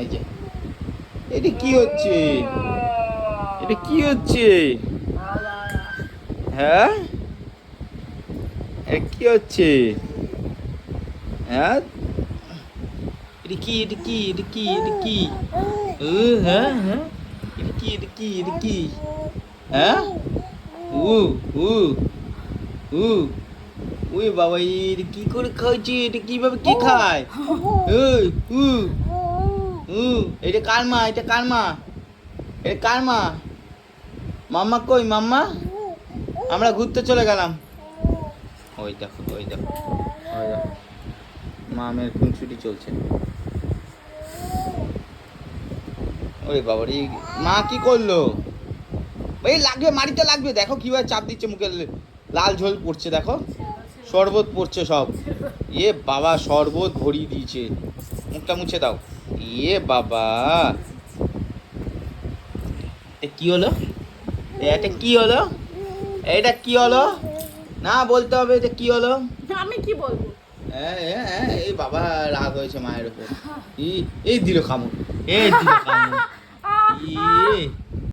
এই যে এটা কি হচ্ছে? এটা কি হচ্ছে? হ্যাঁ, এটা কি হচ্ছে? হ্যাঁ, এটা কি? এটা কি? এটা কি? এটা কি? হ্যাঁ হ্যাঁ, এটা কি? এটা কি? এটা কি? হ্যাঁ, উ উ উ উই বাবা, এটা কি করে খাইছে? এটা কিভাবে কি খায়? এই উ উ এটা কার মা? এটা কার মা? এটা কার মা? মাম্মা কই মাম্মা? আমরা ঘুরতে চলে গেলাম। ওই দেখো, ওই দেখো, ওই দেখো, মামের খুনসুটি চলছে। ওরে বাবা রে, মা কি করলো? এই লাগবে, মাটিতে লাগবে। দেখো কিভাবে চাপ দিচ্ছে মুখে, লাল ঝোল পড়ছে দেখো, শরবত পড়ছে সব। ইয়ে বাবা, শরবত ভরিয়ে দিয়েছে। মুখটা মুছে দাও। ইয়ে বাবা, এটা কি হলো? এটা কি হলো? এটা কি হলো? না বলতে হবে, এটা কি হলো? আমি কি বলবো? এই বাবা, রাগ হয়েছে মায়ের উপর। এই দিল কামড়, এই দিল কামড়। ইয়ে